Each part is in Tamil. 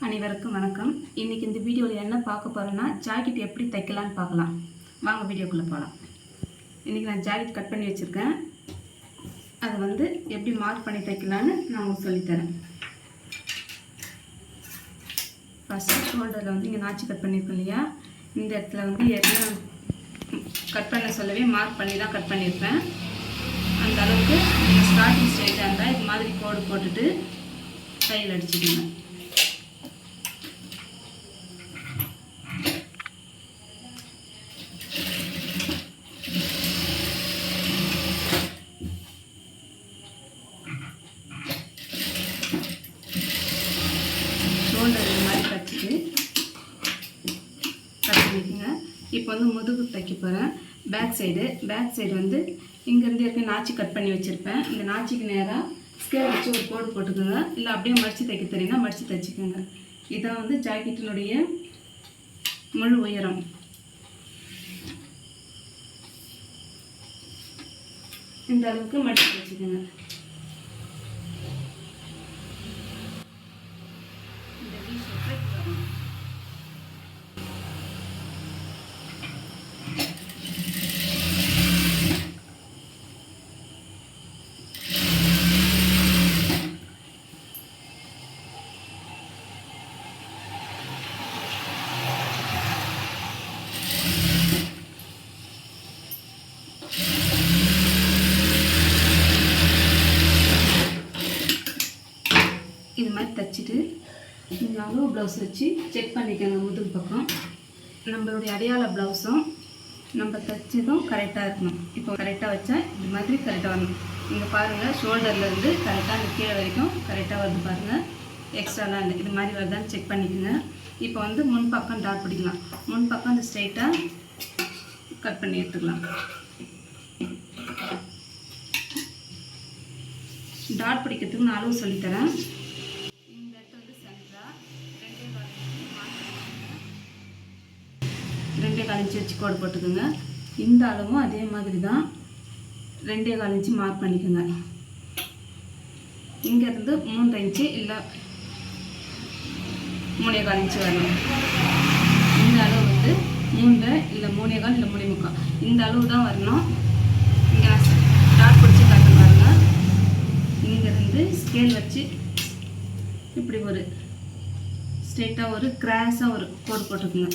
அனைவருக்கும் வணக்கம். இன்றைக்கி இந்த வீடியோவில் என்ன பார்க்க போகிறேன்னா, ஜாக்கெட் எப்படி தைக்கலான்னு பார்க்கலாம். வாங்க வீடியோக்குள்ளே போகலாம். இன்றைக்கி நான் ஜாக்கெட் கட் பண்ணி வச்சுருக்கேன். அதை எப்படி மார்க் பண்ணி தைக்கலான்னு நான் உங்களுக்கு சொல்லித்தரேன். ஃபஸ்ட்டு ஷோல்டரில் இங்கே நாச்சி கட் பண்ணியிருக்கோம் இல்லையா, இந்த இடத்துல ஏற்கனவே கட் பண்ண சொல்லவே மார்க் பண்ணி தான் கட் பண்ணியிருப்பேன். அந்த அளவுக்கு நீங்கள் ஸ்டார்டிங் ஸ்டேஜாக இருந்தால் இது மாதிரி கோடு போட்டுட்டு தையல் அடிச்சுக்கோங்க. இப்போ முதுகு தைக்க போகிறேன். பேக் சைடு இங்கேருந்து ஏற்கனவே நாச்சி கட் பண்ணி வச்சுருப்பேன். இந்த நாச்சிக்கு நேராக ஸ்கேல் வச்சு ஒரு கோடு போட்டுக்கோங்க. இல்லை அப்படியே மடித்து தைக்க தெரியுன்னா மடித்து தைச்சிக்கோங்க. இதான் ஜாக்கெட்டினுடைய முழு உயரம். இந்த அளவுக்கு மடித்து தைச்சிக்கோங்க. இது மாதிரி தைச்சிட்டு நீங்கள் அளவு ப்ளவுஸ் வச்சு செக் பண்ணிக்கோங்க. முதுகு பக்கம் நம்மளுடைய அடையாள ப்ளவுஸும் நம்ம தைச்சதும் கரெக்டாக இருக்கணும். இப்போ கரெக்டாக வச்சா இது மாதிரி கரெக்டாக வரணும். நீங்கள் பாருங்கள், ஷோல்டர்லேருந்து கரெக்டாக அந்த கீழே வரைக்கும் கரெக்டாக வருது பாருங்கள். எக்ஸ்ட்ராலாம் இல்லை, இது மாதிரி வருதான்னு செக் பண்ணிக்கோங்க. இப்போ முன் பக்கம் டாட் பிடிக்கலாம். முன் பக்கம் அந்த ஸ்ட்ரைட்டாக கட் பண்ணி எடுத்துக்கலாம். டாட் பிடிக்கிறதுக்கு நான் அளவு சொல்லித்தரேன். ரெண்டே கால் இன்ச்சு வச்சு கோடு போட்டுக்கோங்க. இந்த அளவும் அதே மாதிரி தான் 2.25 இன்ச்சு மார்க் பண்ணிக்கோங்க. இங்கேருந்து 3 இன்ச்சு இல்லை 3.25 இன்ச்சு வரணும். இந்த அளவு 3 இல்லை 3.25 இல்லை 3.25 இந்த அளவு தான் வரணும். இங்கே டாட் பிடிச்சி காட்ட பாருங்க. இங்கேருந்து ஸ்கேல் வச்சு இப்படி ஒரு ஸ்ட்ரெயிட்டாக ஒரு கிராஸாக ஒரு கோடு போட்டுக்குங்க.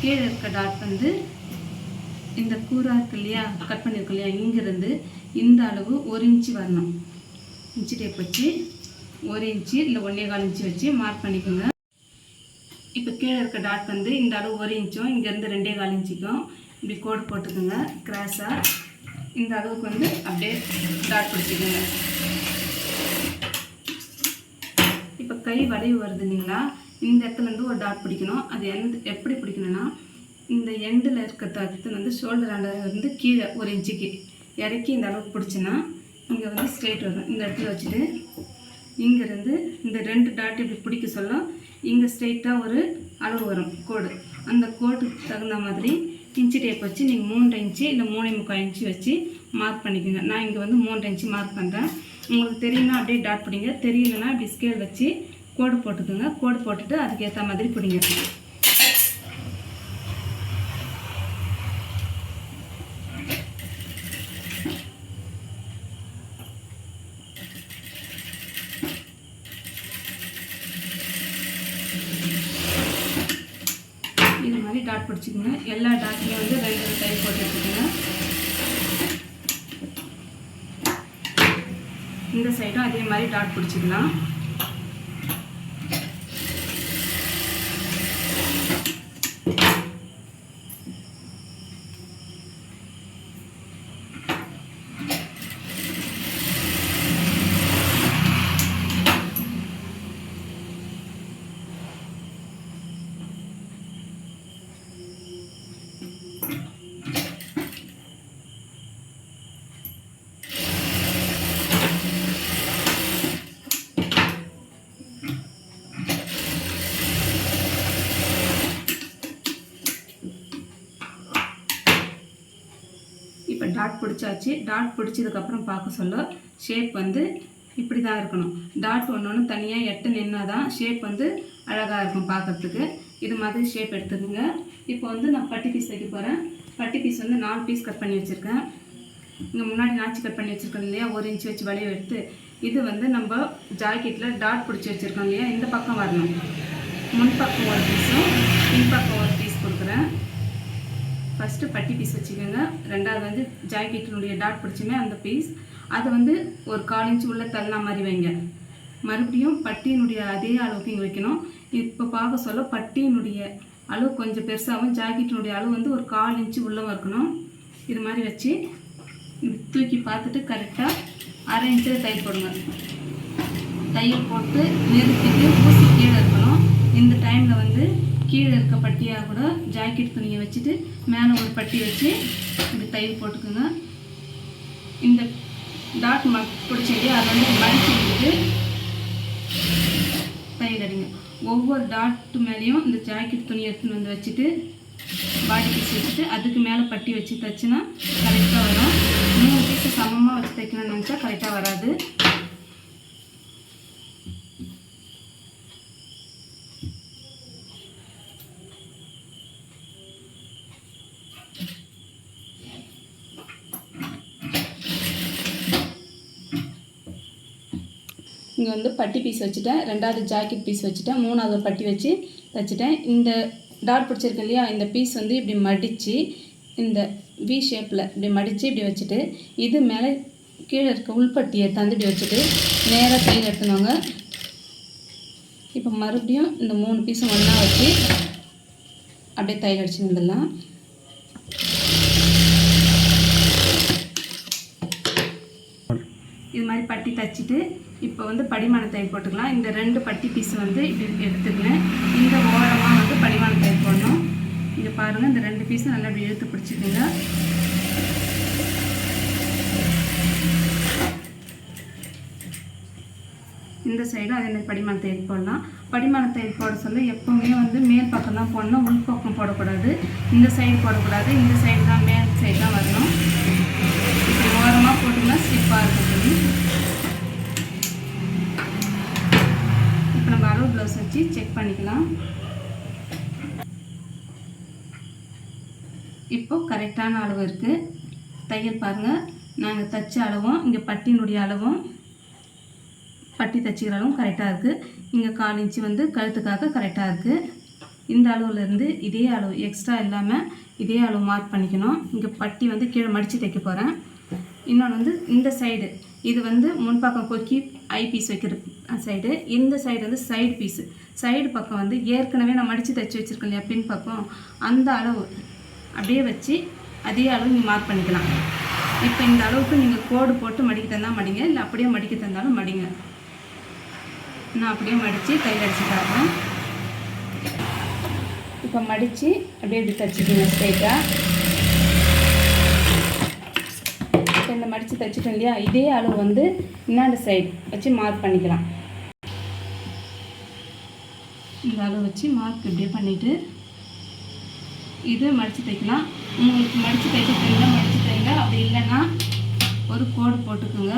கீழே இருக்க டாட் இந்த கூரா இருக்கு இல்லையா, கட் பண்ணியிருக்கு இல்லையா, இங்கேருந்து இந்த அளவு 1 இன்ச்சு வரணும். இன்ச்சு டேப் வச்சு 1 இன்ச்சு இல்லை 1.25 இன்ச்சு வச்சு மார்க் பண்ணிக்கோங்க. இப்போ கீழே இருக்க டாட் இந்த அளவு 1 இன்ச்சும் இங்கேருந்து 2.25 இன்ச்சுக்கும் இப்படி கோடு போட்டுக்கோங்க கிராஸாக. இந்த அளவுக்கு அப்படியே டாட் பிடிச்சிக்கோங்க. இப்போ கை வளைவு வருது இல்லைங்களா, இந்த இடத்துலேருந்து ஒரு டாட் பிடிக்கணும். அது எப்படி பிடிக்கணும்னா, இந்த எண்டில் இருக்க தத்து ஷோல்டர் ஆண்டை கீழே 1 இன்ச்சுக்கு இறக்கி இந்த அளவுக்கு பிடிச்சின்னா இங்கே ஸ்ட்ரெயிட் வரும். இந்த இடத்துல வச்சுட்டு இங்கேருந்து இந்த 2 டாட் இப்படி பிடிக்க சொல்ல இங்கே ஸ்ட்ரெயிட்டாக ஒரு அளவு வரும் கோடு. அந்த கோட்டுக்கு தகுந்த மாதிரி இன்ச்சு டேப் வச்சு நீங்கள் 3 இன்ச்சு இல்லை 3.25 இன்ச்சு வச்சு மார்க் பண்ணிக்கோங்க. நான் இங்கே 3 இன்ச்சு மார்க் பண்ணுறேன். உங்களுக்கு தெரியும்னா அப்படியே டாட் பிடிங்க, தெரியலன்னா இப்படி ஸ்கேல் வச்சு கோடு போட்டுக்கோங்க. கோடு போட்டுட்டு அதுக்கு ஏற்ற மாதிரி பிடிங்க. இது மாதிரி டாட் பிடிச்சிக்கோங்க. எல்லா டாட்லையும் 2 டைப் போட்டு எடுத்துக்கோங்க. இந்த சைடும் அதே மாதிரி டாட் பிடிச்சிக்கலாம். இப்போ டாட் பிடிச்சாச்சு. டாட் பிடிச்சதுக்கப்புறம் பார்க்க சொல்ல ஷேப் வந்து இப்படி தான் இருக்கணும். டாட் ஒன்று தனியாக எட்டு நின்னா தான் ஷேப் வந்து அழகாக இருக்கும் பார்க்குறதுக்கு. இது மாதிரி ஷேப் எடுத்துக்கோங்க. இப்போ வந்து நான் பட்டி பீஸ் தைக்க போகிறேன். பட்டி பீஸ் வந்து 4 பீஸ் கட் பண்ணி வச்சுருக்கேன். இங்கே முன்னாடி நாச்சு கட் பண்ணி வச்சுருக்கோம் இல்லையா, 1 இன்ச் வச்சு வளைவு எடுத்து இது வந்து நம்ம ஜாக்கெட்டில் டாட் பிடிச்சி வச்சுருக்கோம் இல்லையா, இந்த பக்கம் வரணும். முன்பக்கம் ஒரு பீஸும் பின்பக்கம் ஒரு பீஸ் கொடுக்குறேன். ஃபஸ்ட்டு பட்டி பீஸ் வச்சுக்கோங்க. ரெண்டாவது வந்து ஜாக்கெட்டினுடைய டாட் பிடிச்சுமே அந்த பீஸ் அதை வந்து ஒரு 1/4 இன்ச் உள்ளே தள்ளினா மாதிரி வைங்க. மறுபடியும் பட்டியினுடைய அதே அளவுக்கு இங்கே வைக்கணும். இப்போ பார்க்க சொல்ல பட்டியினுடைய அளவு கொஞ்சம் பெருசாகவும் ஜாக்கெட்டினுடைய அளவு வந்து ஒரு 1/4 இன்ச்சு உள்ளே இருக்கணும். இது மாதிரி வச்சு தூக்கி பார்த்துட்டு கரெக்டாக 1/2 இன்ச்சில் தையல் போடுங்க. தையல் போட்டு நிறுத்திட்டு ஊசி கீழே இருக்கணும். இந்த டைமில் வந்து கீழே இருக்க பட்டியாக கூட ஜாக்கெட் துணியை வச்சுட்டு மேலே ஒரு பட்டி வச்சு இப்படி தையல் போட்டுக்கோங்க. இந்த டாட் பிடிச்சது அதை வந்து மடிச்சு விட்டுட்டு தையல் அடிங்க. ஒவ்வொரு டாட்டு மேலேயும் இந்த ஜாக்கெட் துணி எடுத்துன்னு வந்து வச்சுட்டு பாடி பீஸ் வச்சுட்டு அதுக்கு மேலே பட்டி வச்சு தைச்சினா கரெக்டாக வரும். 3 பீஸை சமமாக வச்சு தைக்கணும்னு நினச்சா கரெக்டாக வராது. இங்கே வந்து பட்டி பீஸ் வச்சுட்டேன், 2வது ஜாக்கெட் பீஸ் வச்சுட்டேன், 3வது பட்டி வச்சு தைச்சிட்டேன். இந்த டாட் பிடிச்சிருக்கு இல்லையா, இந்த பீஸ் வந்து இப்படி மடித்து இந்த வி ஷேப்பில் இப்படி மடித்து இப்படி வச்சுட்டு இது மேலே கீழே இருக்க உள்பட்டியை தந்து இப்படி வச்சுட்டு நேராக தையல் எடுத்துனாங்க. இப்போ மறுபடியும் இந்த 3 பீஸும் ஒன்றா வச்சு அப்படியே தையல் அடிச்சு வந்துடலாம். இது மாதிரி பட்டி தைச்சிட்டு இப்போ வந்து படிமான தையல் போட்டுக்கலாம். இந்த 2 பட்டி பீஸ் வந்து இப்படி எடுத்துக்கணும். இந்த ஓரமாக வந்து படிமான தையல் போடணும். இங்கே பாருங்கள், இந்த 2 பீஸும் நல்லா இப்படி இழுத்து பிடிச்சிக்கோங்க. இந்த சைடும் அதே மாதிரி படிமான தையல் போடலாம். படிமான தையல் போட சொல்ல எப்போவுமே வந்து மேல் பக்கம் தான் போடணும், உள் பக்கம் போடக்கூடாது. இந்த சைடு போடக்கூடாது, இந்த சைடு தான் மேல் சைடு தான் வரணும். இப்படி ஓரமாக போட்டிங்கன்னா ஸ்லிப்பாக இருக்கும். இப்போ நம்ம அளவு ப்ளவுஸ் வச்சு செக் பண்ணிக்கலாம். இப்போது கரெக்டான அளவு இருக்குது. தையல் பாருங்கள், நாங்கள் தைச்ச அளவும் இங்கே பட்டியினுடைய அளவும் பட்டி தைச்சிக்கிற அளவும் கரெக்டாக இருக்குது. இங்கே 1/4 இன்ச்சு வந்து கழுத்துக்காக கரெக்டாக இருக்குது. இந்த அளவுலேருந்து இதே அளவு எக்ஸ்ட்ரா இல்லாமல் இதே அளவு மார்க் பண்ணிக்கணும். இங்கே பட்டி வந்து கீழே மடித்து தைக்க போகிறேன். இன்னொன்று வந்து இந்த சைடு இது வந்து முன்பக்கம் கொக்கி ஐ பீஸ் வைக்கிற சைடு, இந்த சைடு வந்து சைடு பீஸு. சைடு பக்கம் வந்து ஏற்கனவே நான் மடித்து தைச்சி வச்சுருக்கேன் இல்லையா பின் பக்கம், அந்த அளவு அப்படியே வச்சு அதே அளவு நீங்கள் மார்க் பண்ணிக்கலாம். இப்போ இந்த அளவுக்கு நீங்கள் கோடு போட்டு மடிக்க தந்தால் மடிங்க, இல்லை அப்படியே மடிக்க தந்தாலும் மடிங்க. நான் அப்படியே மடித்து தையல் அடிச்சு தரேன். இப்போ மடித்து அப்படியே இப்படி தைச்சிக்கோங்க ஸ்ட்ரைட்டாக. இப்போ இந்த மடித்து தைச்சிட்டோம் இல்லையா, இதே அளவு வந்து இன்னாண்ட சைடு வச்சு மார்க் பண்ணிக்கலாம். இந்த அளவு வச்சு மார்க் இப்படியே பண்ணிவிட்டு இது மடித்து தைக்கலாம். உங்களுக்கு மடித்து தைக்க தெரியுங்க மடித்து தைங்க, அப்படி இல்லைன்னா ஒரு கோடு போட்டுக்கோங்க.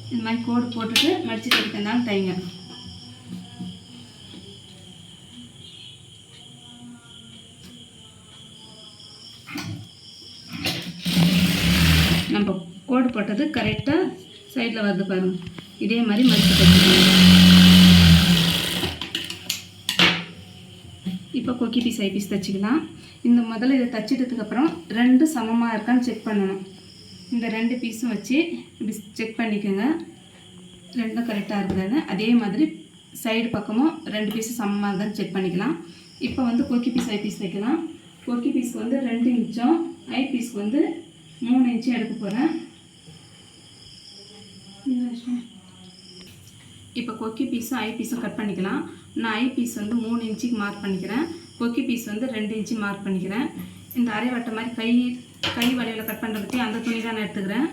இந்த மாதிரி கோடு போட்டுட்டு மடித்து தைக்கிறதுனாலும் தைங்க. நம்ம கோடு போட்டது கரெக்டாக சைடில் வருது பாருங்கள். இதே மாதிரி மடித்து தைக்கணும். இப்போ கொக்கி பீஸ் ஐ பீஸ் தைச்சிக்கலாம். இந்த முதல்ல இதை தைச்சிட்டதுக்கப்புறம் 2 சமமாக இருக்கான்னு செக் பண்ணணும். இந்த 2 பீஸும் வச்சு இப்படி செக் பண்ணிக்கோங்க, 2 கரெக்டாக இருக்குதுன்னு. அதே மாதிரி சைடு பக்கமும் 2 பீஸு சமமாக இருக்குதுன்னு செக் பண்ணிக்கலாம். இப்போ வந்து கொக்கி பீஸ் ஐ பீஸ் தைக்கலாம். கொக்கி பீஸ் வந்து 2 இன்ச்சும் ஐ பீஸ்க்கு வந்து 3 இன்ச்சும் எடுக்க போகிறேன். இப்போ கொக்கி பீஸும் ஐ பீஸும் கட் பண்ணிக்கலாம். நான் ஐ பீஸ் வந்து 3 இன்ச்சுக்கு மார்க் பண்ணிக்கிறேன், கொக்கி பீஸ் வந்து 2 இன்ச்சு மார்க் பண்ணிக்கிறேன். இந்த அரை வட்ட மாதிரி கை வளைவில் கட் பண்ணுறதுக்கு அந்த துணி தான் நான் எடுத்துக்கிறேன்.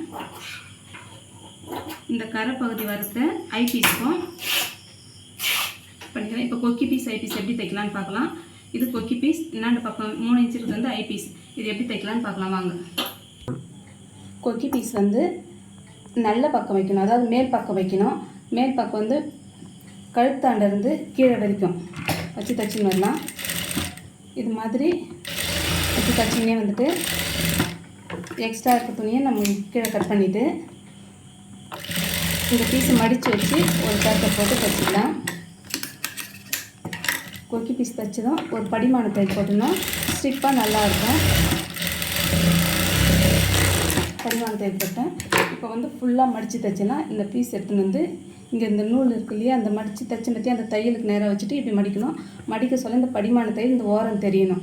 இந்த கரை பகுதி வறுத்து ஐ பீஸுக்கும் பண்ணிக்கிறேன். இப்போ கொக்கி பீஸ் ஐ பீஸ் எப்படி தைக்கலான்னு பார்க்கலாம். இது கொக்கி பீஸ், இன்னாண்ட பக்கம் 3 இன்ச்சு வந்து ஐ பீஸ். இது எப்படி தைக்கலான்னு பார்க்கலாம் வாங்க. கொக்கி பீஸ் வந்து நல்ல பக்கம் வைக்கணும், அதாவது மேல் பக்கம் வைக்கணும். மேல் பக்கம் வந்து கழுத்தாண்டிருந்து கீழே வரைக்கும் வச்சு தைச்சின்னு வரலாம். இது மாதிரி வச்சு தைச்சினே வந்துட்டு எக்ஸ்ட்ரா இருக்க துணியை நம்ம கீழே கட் பண்ணிவிட்டு இந்த பீஸை மடித்து வச்சு ஒரு பேக்கை போட்டு தைச்சிக்கலாம். கொக்கி பீஸ் தைச்சதும் ஒரு படிமான தையல் போட்டோம்னா ஸ்டிப்பாக நல்லாயிருக்கும். படிமான தையல் போட்டேன். இப்போ வந்து ஃபுல்லாக மடித்து தைச்சலாம். இந்த பீஸ் எடுத்துன்னு வந்து இங்கே இந்த நூல் இருக்கு இல்லையா, அந்த மடித்து தைச்ச பற்றி அந்த தையலுக்கு நேராக வச்சுட்டு இப்படி மடிக்கணும். மடிக்க சொல்ல இந்த படிமான தையல் இந்த ஓரம் தெரியணும்.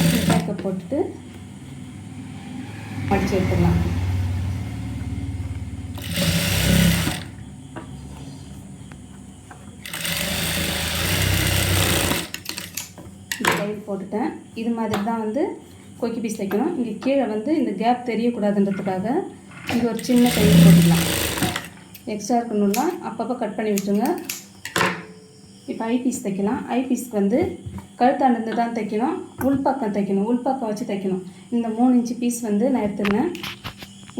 இந்த பேக்கை போட்டுட்டு மடித்து எடுத்துடலாம். தையல் போட்டுட்டேன். இது மாதிரி தான் வந்து கொக்கி பீஸ் தைக்கணும். இங்கே கீழே வந்து இந்த கேப் தெரியக்கூடாதுன்றதுக்காக இங்கே ஒரு சின்ன தையல் போட்டுக்கலாம். எக்ஸ்ட்ரா இருக்கணும்லாம் அப்பப்போ கட் பண்ணி விட்டுருங்க. இப்போ ஐ பீஸ் தைக்கலாம். ஐ பீஸ்க்கு வந்து கழுத்தாண்டிருந்து தான் தைக்கணும், உள்பக்கம் தைக்கணும், உள்பக்கம் வச்சு தைக்கணும். இந்த 3 இன்ச்சு பீஸ் வந்து நான் எடுத்துருந்தேன்.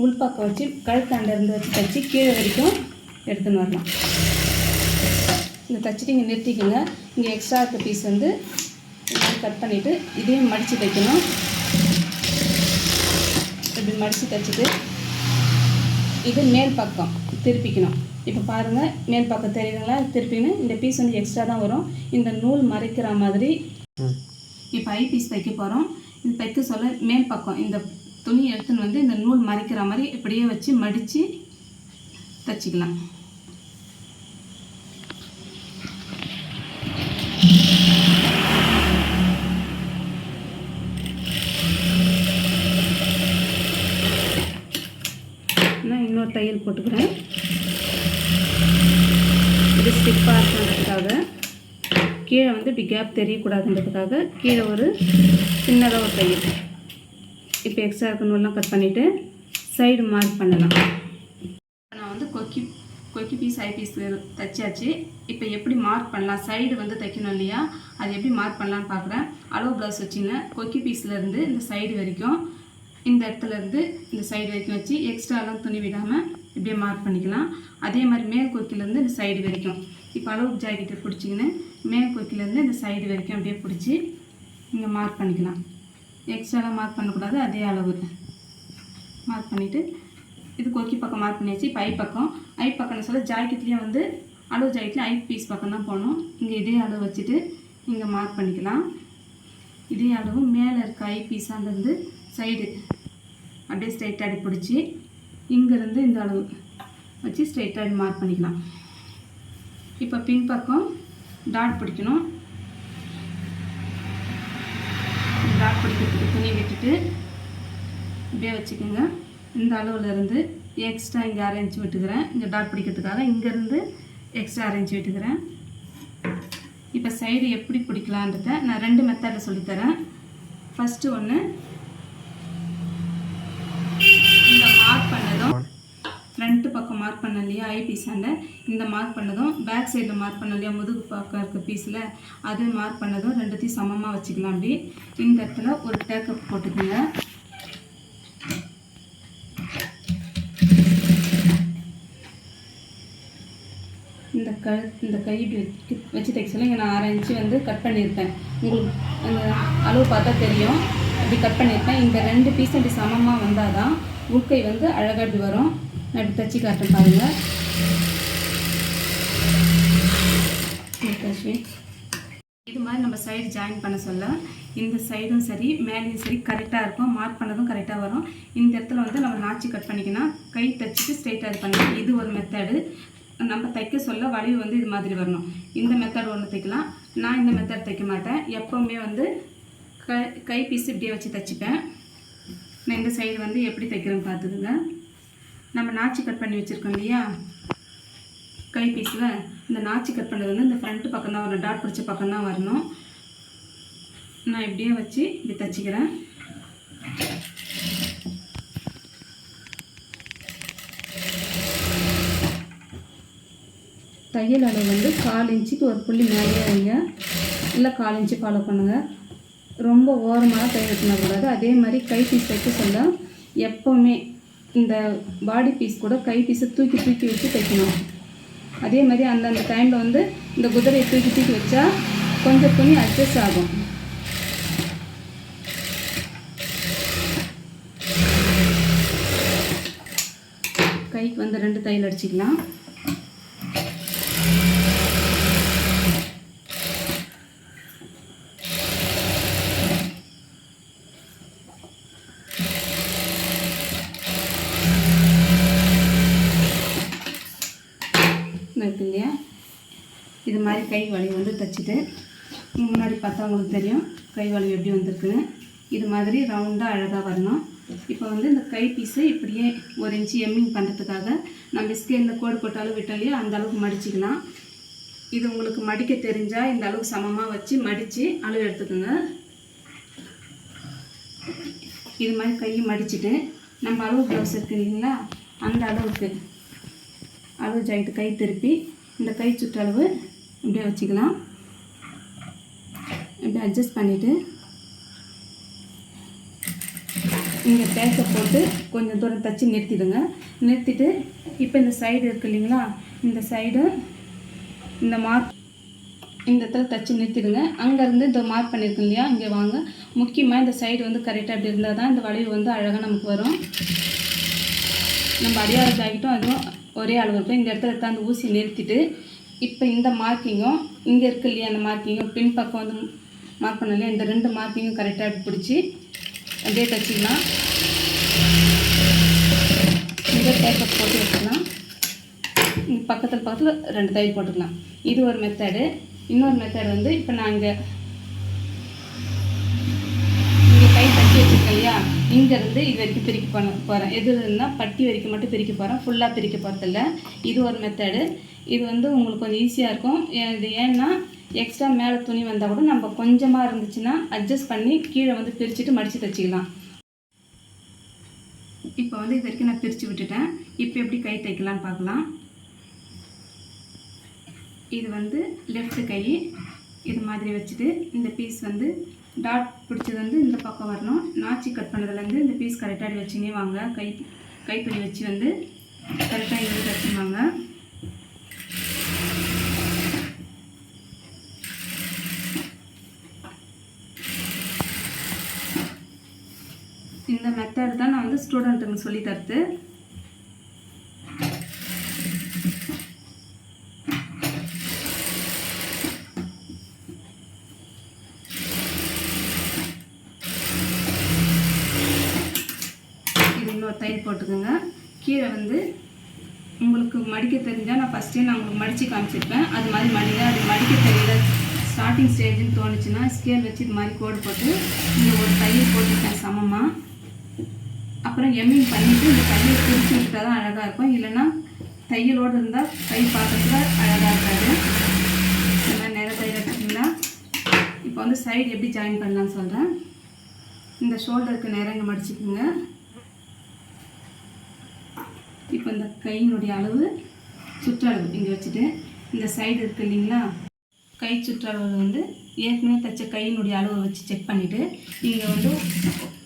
உள்பக்கம் வச்சு கழுத்தாண்டிருந்து வச்சு தைச்சி கீழே வரைக்கும் எடுத்துன்னு வரலாம். இந்த தைச்சிட்டு இங்கே நிறுத்திக்கோங்க. இங்கே எக்ஸ்ட்ரா இருக்க பீஸ் வந்து கட் பண்ணிவிட்டு இதையும் மடித்து தைக்கணும். இப்படி மடித்து தைச்சிட்டு இது மேல் பக்கம் திருப்பிக்கணும். இப்போ பாருங்கள், மேல் பக்கம் தெரியுதுங்களா, திருப்பிக்கணும். இந்த பீஸ் வந்து எக்ஸ்ட்ரா தான் வரும், இந்த நூல் மறைக்கிற மாதிரி. இப்போ ஐ பீஸ் தைக்க போகிறோம். இது தைக்க சொல்ல மேல் பக்கம் இந்த துணி எடுத்துன்னு வந்து இந்த நூல் மறைக்கிற மாதிரி இப்படியே வச்சு மடித்து தைச்சிக்கலாம். நான் இன்னொரு தையல் போட்டுக்கிறேன். இது ஸ்டிப்பாக இருக்கிறதுக்காக, கீழே வந்து இப்படி கேப் தெரியக்கூடாதுன்றதுக்காக கீழே ஒரு சின்னதாக ஒரு தையல். இப்போ எக்ஸ்ட்ரா இருக்கணும்லாம் கட் பண்ணிவிட்டு சைடு மார்க் பண்ணலாம். நான் வந்து கொக்கி பீஸ் ஐ பீஸ் தைச்சாச்சு. இப்போ எப்படி மார்க் பண்ணலாம், சைடு வந்து தைக்கணும் இல்லையா, அது எப்படி மார்க் பண்ணலான்னு பார்க்குறேன். அளவு ப்ளவுஸ் வச்சுங்க. கொக்கி பீஸ்லேருந்து இந்த சைடு வரைக்கும், இந்த இடத்துலேருந்து இந்த சைடு வரைக்கும் வச்சு எக்ஸ்ட்ராலாம் துணி விடாமல் இப்படியே மார்க் பண்ணிக்கலாம். அதே மாதிரி மேல் கொக்கிலேருந்து இந்த சைடு வரைக்கும் இப்போ அளவு ஜாக்கெட்டை பிடிச்சிங்கன்னு மேல் கொக்கிலேருந்து இந்த சைடு வரைக்கும் அப்படியே பிடிச்சி இங்கே மார்க் பண்ணிக்கலாம். எக்ஸ்ட்ராலாம் மார்க் பண்ணக்கூடாது, அதே அளவு மார்க் பண்ணிவிட்டு இது கொக்கி பக்கம் மார்க் பண்ணியாச்சு. இப்போ ஐ பக்கம்னு சொல்ல ஜாக்கெட்லேயும் வந்து அளவு ஜாக்கெட்லேயும் ஐ பீஸ் பக்கம் தான் போகணும். இங்கே இதே அளவு வச்சுட்டு இங்கே மார்க் பண்ணிக்கலாம். இதே அளவு மேலே இருக்க ஐ பீஸாலேருந்து சைடு அப்படியே ஸ்ட்ரைட்டாக பிடிச்சி இங்கேருந்து இந்த அளவு வச்சு ஸ்ட்ரைட்டாக மார்க் பண்ணிக்கலாம். இப்போ பின்பக்கம் டாட் பிடிக்கணும். டாட் பிடிக்கிறதுக்கு துணி விட்டுட்டு இப்படியே வச்சுக்கோங்க. இந்த அளவுலேருந்து எக்ஸ்ட்ரா இங்கே 1/2 இன்ச்சு விட்டுக்கிறேன். இங்கே டாட் பிடிக்கிறதுக்காக இங்கேருந்து எக்ஸ்ட்ரா 1/2 இன்ச்சு விட்டுக்கிறேன். இப்போ சைடு எப்படி பிடிக்கலான்றத நான் 2 மெத்தடில் சொல்லித்தரேன். ஃபஸ்ட்டு ஒன்று, இந்த மார்க் பண்ணதும் ஃப்ரண்ட்டு பக்கம் மார்க் பண்ண இல்லையா ஐ பீஸாண்ட, இந்த மார்க் பண்ணதும் பேக் சைடில் மார்க் பண்ண இல்லையா முதுகு பக்கம் இருக்க பீஸில், அது மார்க் பண்ணதும் ரெண்டுத்தையும் சமமாக வச்சுக்கலாம். அப்படி இந்த இடத்துல ஒரு டேக்கப் போட்டுக்கோங்க. இந்த கை வச்சு தைக்க சொல்ல இங்கே நான் 1/2 இன்ச்சு வந்து கட் பண்ணியிருப்பேன். உங்களுக்கு அந்த அளவு பார்த்தா தெரியும். அப்படி கட் பண்ணியிருப்பேன். இந்த 2 பீஸ் அப்படி சமமாக வந்தால் தான் உள்கை வந்து அழகாக இப்படி வரும். நான் இப்படி தைச்சி காட்டுறேன் பாருங்கள். இது மாதிரி நம்ம சைடு ஜாயின் பண்ண சொல்ல இந்த சைடும் சரி மேலேயும் சரி கரெக்டாக இருக்கும். மார்க் பண்ணதும் கரெக்டாக வரும். இந்த இடத்துல வந்து நம்ம நாச்சி கட் பண்ணிக்கணும். கை தைச்சிட்டு ஸ்ட்ரைட்டாக இது பண்ணிக்கலாம். இது ஒரு மெத்தடு. நம்ம தைக்க சொல்ல வளைவு வந்து இது மாதிரி வரணும். இந்த மெத்தட் ஒன்று தைக்கலாம். நான் இந்த மெத்தட் தைக்க மாட்டேன். எப்போவுமே வந்து கை பீஸ் இப்படியே வச்சு தைச்சிப்பேன். நான் இந்த சைடு வந்து எப்படி தைக்கிறேன்னு பார்த்துக்குங்க. நம்ம நாச்சி கட் பண்ணி வச்சுருக்கோம் இல்லையா கை பீஸில், இந்த நாச்சி கட் பண்ணது வந்து இந்த ஃப்ரண்ட்டு பக்கம் தான் வரணும், டாட் பிடிச்ச பக்கம் தான் வரணும். நான் இப்படியே வச்சு இப்படி தைச்சிக்கிறேன். தையல் அளவு வந்து 1/4 இன்ச்சுக்கு ஒரு புள்ளி மேலேயே வைங்க, இல்லை 1/4 இன்ச்சு ஃபாலோ பண்ணுங்கள். ரொம்ப ஓரமாக கை வைக்கக்கூடாது. அதே மாதிரி கை பீஸ் தைக்க சொல்ல எப்போவுமே இந்த பாடி பீஸ் கூட கை பீஸை தூக்கி தூக்கி வச்சு தைக்கணும். அதே மாதிரி அந்தந்த டைமில் வந்து இந்த குதிரையை தூக்கி தூக்கி வச்சா கொஞ்சம் துணி அட்ஜஸ்ட் ஆகும். கைக்கு வந்து 2 தையல் அடிச்சிக்கலாம். இருக்கு இல்லையா, இது மாதிரி கை வளைவு வந்து தைச்சிட்டு முன்னாடி பார்த்தா உங்களுக்கு தெரியும் கை வளைவு எப்படி வந்திருக்குன்னு. இது மாதிரி ரவுண்டாக அழகாக வரணும். இப்போ வந்து இந்த கை பீஸை இப்படியே 1 இன்ச்சு எம்மிங் பண்ணுறதுக்காக நம்ம ஸ்கேலில் கோடு போட்டாலும் விட்டாலையோ அந்த அளவுக்கு மடிச்சிக்கலாம். இது உங்களுக்கு மடிக்க தெரிஞ்சால் இந்த அளவுக்கு சமமாக வச்சு மடித்து அளவு எடுத்துக்கோங்க. இது மாதிரி கையை மடிச்சுட்டு நம்ம அளவு ப்ளவுஸ் இருக்குது இல்லைங்களா, அந்த அளவுக்கு அளவு ஜாயிட்டு கை திருப்பி இந்த கை சுற்றளவு இப்படியே வச்சுக்கலாம். இப்படி அட்ஜஸ்ட் பண்ணிவிட்டு இங்கே டேக்கை போட்டு கொஞ்சம் தூரம் தச்சு நிறுத்திடுங்க. நிறுத்திட்டு இப்போ இந்த சைடு இருக்குது இல்லைங்களா, இந்த சைடு இந்த மார்க் இந்த இடத்துல தச்சு நிறுத்திடுங்க. அங்கேருந்து இந்த மார்க் பண்ணியிருக்கோம் இல்லையா, இங்கே வாங்க. முக்கியமாக இந்த சைடு வந்து கரெக்டாக இப்படி இருந்தால் தான் இந்த வளைவு வந்து அழகாக நமக்கு வரும். நம்ம அடியாள ஜாக்கெட்டும் அதுவும் ஒரே அளவு இருக்கும். இந்த இடத்துல எடுத்தாந்து ஊசி நிறுத்திட்டு இப்போ இந்த மார்க்கிங்கும் இங்கே இருக்கு இல்லையா, அந்த மார்க்கிங்கும் பின்பக்கம் வந்து மார்க் பண்ணலையா, இந்த 2 மார்க்கிங்கும் கரெக்டாக பிடிச்சி அப்படியே தைச்சிக்கலாம். இங்கே டேக்கப் போட்டு வச்சுக்கலாம். இங்கே பக்கத்தில் 2 தையல் போட்டுக்கலாம். இது ஒரு மெத்தடு. இன்னொரு மெத்தடு வந்து இப்போ நான் இங்கே கை தட்டி வச்சுருக்கேன் இல்லையா, இங்கேருந்து இது வரைக்கும் பிரிக்க போகிறேன். எது இருந்தால் பட்டி வரைக்கும் மட்டும் பிரிக்க போகிறேன், ஃபுல்லாக பிரிக்க போகிறதில்ல. இது ஒரு மெத்தடு. இது வந்து உங்களுக்கு கொஞ்சம் ஈஸியாக இருக்கும். இது ஏன்னா எக்ஸ்ட்ரா மேலே துணி வந்தால் கூட நம்ம கொஞ்சமாக இருந்துச்சுன்னா அட்ஜஸ்ட் பண்ணி கீழே வந்து பிரிச்சுட்டு மடித்து தைச்சிக்கலாம். இப்போ வந்து இது வரைக்கும் நான் பிரித்து விட்டுட்டேன். இப்போ எப்படி கை தைக்கலான்னு பார்க்கலாம். இது வந்து லெஃப்ட் கை இது மாதிரி வச்சுட்டு இந்த பீஸ் வந்து டாட் பிடிச்சது வந்து இந்த பக்கம் வரணும். நாச்சி கட் பண்ணதுலேருந்து இந்த பீஸ் கரெக்டாக வச்சுனே வாங்க. கைப்பிடி வச்சு வந்து கரெக்டாக இது தைச்சுவாங்க. இந்த மெத்தட் தான் நான் வந்து ஸ்டூடெண்ட்டுக்கு சொல்லி தருது. தையல் போட்டுக்கோங்க. கீழே வந்து உங்களுக்கு மடிக்க தெரிஞ்சால் நான் ஃபஸ்ட்டே நான் உங்களுக்கு மடித்து காமிச்சிருப்பேன். அது மாதிரி மடிங்க. அது மடிக்க தெரியல ஸ்டார்டிங் ஸ்டேஜ்னு தோணுச்சுன்னா ஸ்கேல் வச்சு இது மாதிரி கோடு போட்டு இங்கே ஒரு தையல் போட்டுருக்கேன் சமமாக. அப்புறம் எம்மிங் பண்ணிவிட்டு இந்த தையல் பிரித்து விட்டால் தான் அழகாக இருக்கும். இல்லைன்னா தையலோடு இருந்தால் கை பார்க்கறதுல அழகாக இருக்காது. இந்த மாதிரி நிறைய தையல் எடுத்துக்கிங்களா. இப்போ வந்து சைடு எப்படி ஜாயின் பண்ணலான்னு சொல்கிறேன். இந்த ஷோல்டருக்கு நேரங்க மடிச்சுக்குங்க. இப்போ இந்த கையினுடைய அளவு சுற்றளவு இங்கே வச்சுட்டு இந்த சைடு இருக்குது இல்லைங்களா, கை சுற்றளவு வந்து ஏற்கனவே தைச்ச கையினுடைய அளவை வச்சு செக் பண்ணிவிட்டு இங்கே வந்து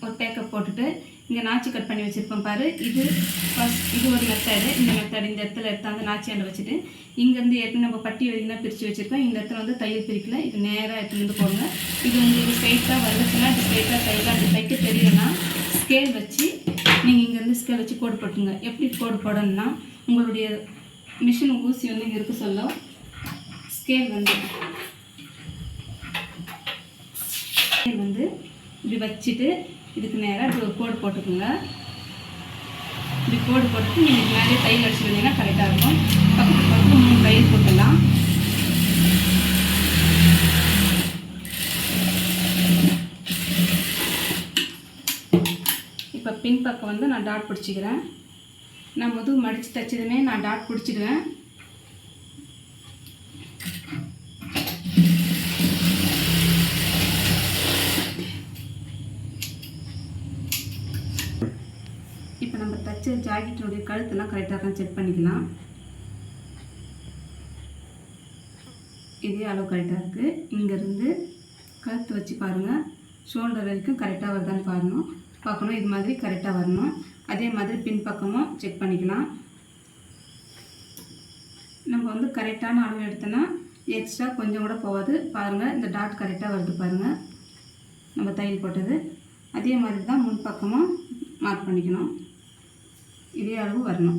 ஒரு பேக்கப் போட்டுட்டு இங்கே நாச்சி கட் பண்ணி வச்சுருப்பேன் பாரு. இது ஒரு மெத்தடு. இந்த மெத்தடு இந்த இடத்துல எடுத்தாந்து நாச்சி ஆண்டை வச்சுட்டு இங்கேருந்து ஏற்கனவே நம்ம பட்டி வரைக்கும் தான் பிரித்து வச்சுருக்கோம். இந்த இடத்துல வந்து தையல் பிரிக்கல. இது நேராக எடுத்துகிட்டு போங்க. இது உங்களுக்கு ஸ்ட்ரைட்டாக வந்துச்சுன்னா இது ஸ்ட்ரைட்டாக தையல் அப்படி தைக்க தெரியலன்னா ஸ்கேல் வச்சு நீங்கள் இங்கேருந்து ஸ்கேல் வச்சு கோடு போட்டுங்க. எப்படி கோடு போடணும்னா உங்களுடைய மிஷின் ஊசி வந்து இங்கே இருக்க சொல்ல ஸ்கேல் வந்து இப்படி வச்சுட்டு இதுக்கு நேராக இப்படி ஒரு கோடு போட்டுக்கோங்க. இப்படி கோடு போட்டுட்டு நீங்கள் மேலே தையல் அடிச்சு வந்தீங்கன்னா கரெக்டாக இருக்கும். பக்கத்துக்கு 3 தையல் போட்டுடலாம். இப்போ பின்பக்கம் வந்து நான் டாட் பிடிச்சிக்கிறேன். நான் முதுகு மடித்து தைச்சதுமே நான் டாட் பிடிச்சிடுவேன். இப்போ நம்ம தைச்ச ஜாக்கெட்டினுடைய கழுத்தெல்லாம் கரெக்டாக தான் செக் பண்ணிக்கலாம். இதே அளவு கரெக்டாக இருக்குது. இங்கேருந்து கழுத்து வச்சு பாருங்கள். ஷோல்டர் வரைக்கும் கரெக்டாக வருதான்னு பார்க்கணும். இது மாதிரி கரெக்டாக வரணும். அதே மாதிரி பின்பக்கமும் செக் பண்ணிக்கலாம். நம்ம வந்து கரெக்டான அளவு எடுத்தோன்னா எக்ஸ்ட்ரா கொஞ்சம் கூட போகாது. பாருங்கள், இந்த டாட் கரெக்டாக வருது பாருங்கள், நம்ம தையல் போட்டது. அதே மாதிரி தான் முன்பக்கமும் மார்க் பண்ணிக்கணும். இதே அளவு வரணும்.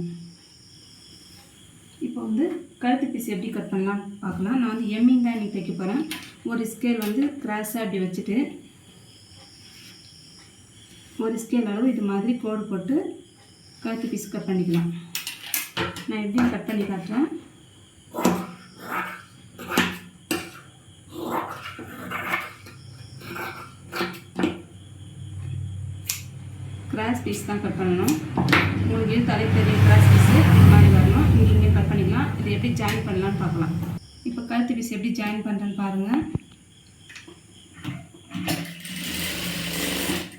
இப்போ வந்து கழுத்து பீஸ் எப்படி கட் பண்ணலாம் பார்க்கலாம். நான் வந்து எம்மிங் தான் இன்றைக்கி தைக்க போகிறேன். ஒரு ஸ்கேல் வந்து கிராஸாக அப்படி வச்சுட்டு ஒரு ஸ்கேல் அளவு இது மாதிரி கோடு போட்டு கழுத்து பீஸ் கட் பண்ணிக்கலாம். நான் எப்படி கட் பண்ணி காட்டுறேன். கிராஸ் பீஸ் தான் கட் பண்ணணும். உங்களுக்கு தலை பெரிய கிராஸ் பீஸு இது மாதிரி வரணும். இங்கே கட் பண்ணிக்கலாம். இது எப்படி ஜாயின் பண்ணலான்னு பார்க்கலாம். இப்போ கழுத்து பீஸ் எப்படி ஜாயின் பண்ணுறேன்னு பாருங்கள்.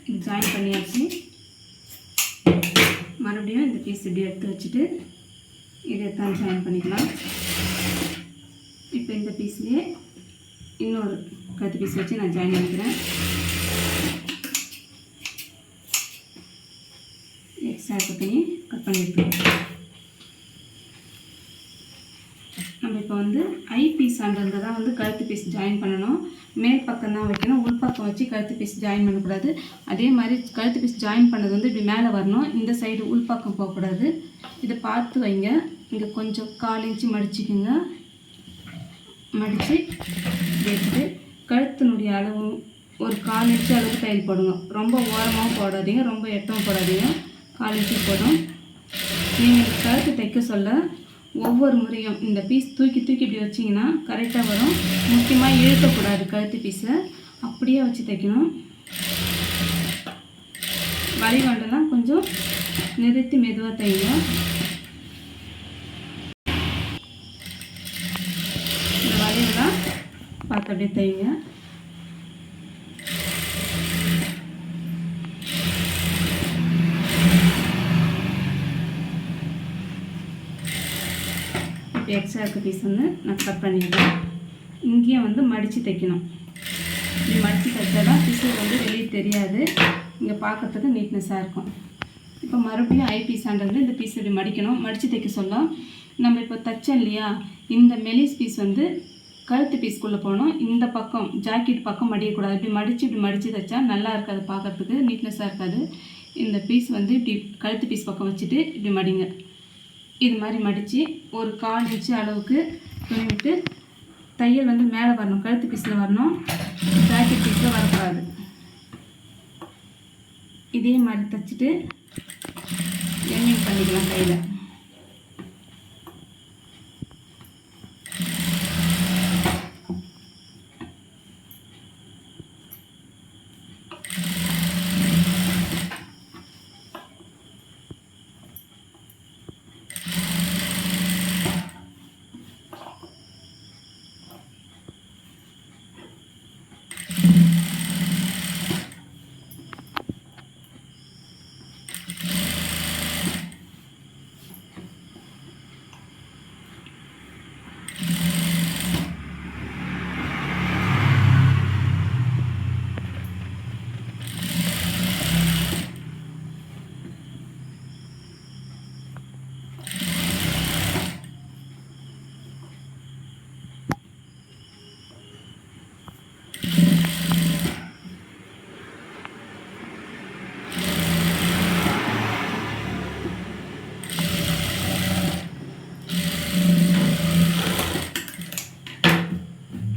இது ஜாயின் பண்ணியாச்சு. மறுபடியும் இந்த பீஸ் இப்படி எடுத்து வச்சுட்டு இதை தான் ஜாயின் பண்ணிக்கலாம். இப்போ இந்த பீஸ்லேயே இன்னொரு கழுத்து பீஸ் வச்சு நான் ஜாயின் பண்ணிக்கிறேன். எக்ஸ்ட்ரா கட் பண்ணி எடுத்துக்கலாம். நம்ம இப்போ வந்து ஐ பீஸ் அண்டர்ந்து தான் வந்து கழுத்து பீஸ் ஜாயின் பண்ணணும். மேல் பக்கம் தான் வைக்கணும். உள் பக்கம் வச்சு கழுத்து பீஸ் ஜாயின் பண்ணக்கூடாது. அதே மாதிரி கழுத்து பீஸ் ஜாயின் பண்ணது வந்து இப்படி மேலே வரணும். இந்த சைடு உள் பக்கம் போகக்கூடாது. இதை பார்த்து வைங்க. இங்கே கொஞ்சம் 1/4 இன்ச்சு மடிச்சுக்குங்க. மடித்து வச்சுட்டு கழுத்தினுடைய அளவு ஒரு 1/4 இன்ச்சு அளவுக்கு தையல் போடுங்க. ரொம்ப ஓரமாகவும் போடாதீங்க, ரொம்ப எட்டவும் போடாதீங்க. 1/4 இன்ச்சு போடும். நீங்கள் கழுத்து தைக்க சொல்ல ஒவ்வொரு முறையும் இந்த பீஸ் தூக்கி இப்படி வச்சிங்கன்னா கரெக்டாக வரும். முக்கியமாக இழுக்கக்கூடாது. கழுத்து பீஸை அப்படியே வச்சு தைக்கணும். வளைவாண்டெல்லாம் கொஞ்சம் நிறுத்தி மெதுவாக தைங்க. இந்த வளைவெல்லாம் பார்த்து அப்படியே தைங்க. எக்ஸ்ட்ரா இருக்க பீஸ் வந்து நான் கட் பண்ணிடுறேன். இங்கேயும் வந்து மடித்து தைக்கணும். இப்படி மடித்து தைச்சா தான் பிசு வந்து வெளியே தெரியாது. இங்கே பார்க்கறதுக்கு நீட்னஸாக இருக்கும். இப்போ மறுபடியும் ஐ பீஸ் ஆண்டரில் இந்த பீஸ் இப்படி மடிக்கணும். மடித்து தைக்க சொல்ல நம்ம இப்போ தைச்சோம் இல்லையா, இந்த மெலிஸ் பீஸ் வந்து கழுத்து பீஸ்க்குள்ளே போகணும். இந்த பக்கம் ஜாக்கெட் பக்கம் மடியக்கூடாது. இப்படி மடித்து தைச்சா நல்லா இருக்காது, பார்க்குறதுக்கு நீட்னஸாக இருக்காது. இந்த பீஸ் வந்து இப்படி கழுத்து பீஸ் பக்கம் வச்சுட்டு இப்படி மடிங்க. இது மாதிரி மடித்து ஒரு 1/4 இன்ச்சு அளவுக்கு துணி விட்டு தையல் வந்து மேலே வரணும். கழுத்து பீஸில் வரணும், ஜாக்கெட் பீஸில் வரக்கூடாது. இதே மாதிரி தைச்சிட்டு எம்மிங் பண்ணிக்கலாம் கையில்.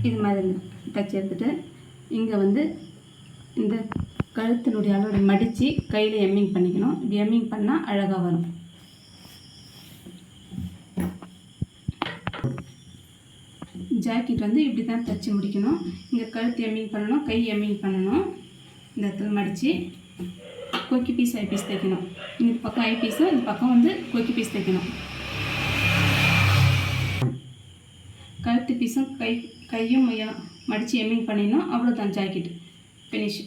இது மாதிரி தைச்சி எடுத்துகிட்டு இங்கே வந்து இந்த கழுத்தினுடைய அளவு மடித்து கையில் எம்மிங் பண்ணிக்கணும். இப்படி எம்மிங் பண்ணால் அழகாக வரும். ஜாக்கெட் வந்து இப்படி தான் தைச்சி முடிக்கணும். இங்கே கழுத்து எம்மிங் பண்ணணும், கை எம்மிங் பண்ணணும். இந்த இடத்துல மடித்து கொக்கி பீஸ் ஐ பீஸ் தைக்கணும். இந்த பக்கம் ஐ பீஸும் இந்த பக்கம் வந்து கொக்கி பீஸ் தைக்கணும். கழுத்து பீஸும் கையும் மடித்து எம்மிங் பண்ணிடணும். அவ்வளோதான், ஜாக்கெட் ஃபினிஷ்.